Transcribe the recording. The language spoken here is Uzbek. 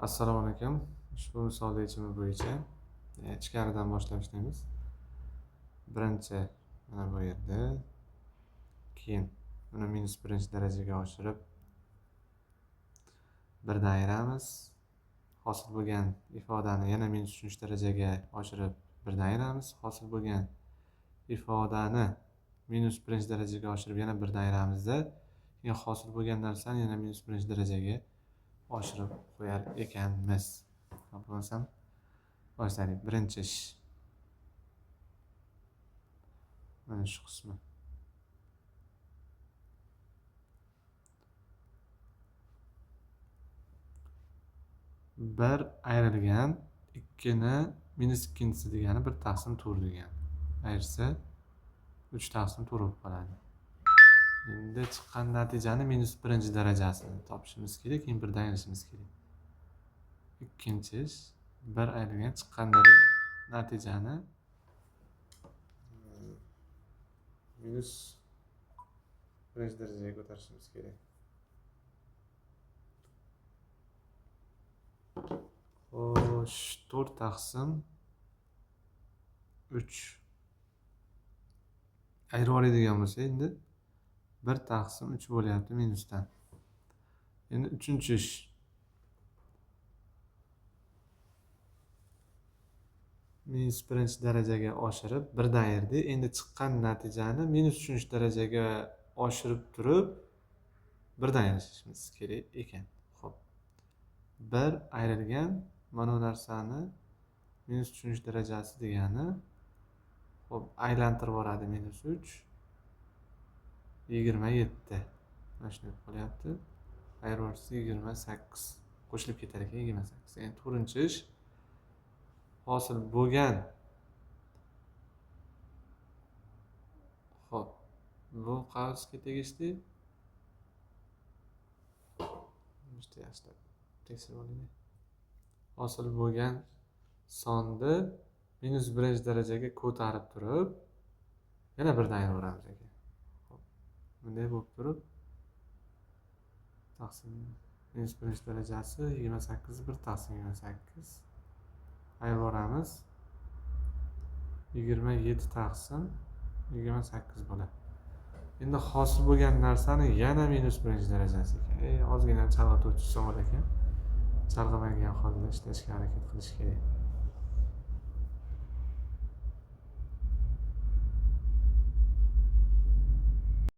Assalomu alaykum. Ushbu misol yechimi bo'yicha ichkaridan boshlab ishlaymiz. Birinchi mana bu yerda, keyin uni -1 darajaga oshirib birdan ayiramiz. Hosil bo'lgan ifodani yana -3 darajaga oshirib birdan ayiramiz. Hosil bo'lgan ifodani -1 darajaga oshirib yana birdan ayiramizda, keyin hosil bo'lgan narsani yana -1 darajaga oshirib qo'yar ekanmiz. Bo'lmasam boshlaylik. Birinchi ish mana shu qismi. Bir ayrilgan 2ni -2-si degani 1/4 degani. Ayirsa 3/4 bo'lib qoladi. Endi chiqqan natijani -1 darajasini topishimiz kerak, keyin birdan ayirishimiz kerak. Ikkinchi ish, bir ayrilgan chiqqan natijani -1 darajaga ko'tarishimiz kerak. Xo'sh, 4/3 ayirib oladigan bo'lsa, endi 1/3 bo'lyapti minusdan. Endi uchinchi ish. -1 darajaga oshirib birdan ayirdi. Endi chiqqan natijani -3 darajaga oshirib turib birdan ayirishimiz kerak ekan. Xo'p. Bir ayrilgan mana bu narsani -3 darajasi degani, xo'p, aylantirib yuboradi -3 27. Mana shunday qolyapti. Ayirib yuborsa 28 qo'shilib ketar ekan 28. Endi to'rtinchi ish, hosil bo'lgan, xo'p, bu qavsga tegishli. Işte yaxshilab tekshirib olaylik. Hosil bo'lgan sonni -1 darajaga ko'tarib turib yana birdan ayirib yuboramiz ekan. Xo'p, bunday bo'lib turib taqsim -1 darajasi 28 1/28 ayirib yuboramiz. 27/28 bo'ladi. Endi hosil bo'lgan narsani yana -1 darajasiga, ozgina chalg'ituvchi somol ekan, chalg'amagan holda ishlashga harakat qilish kerak.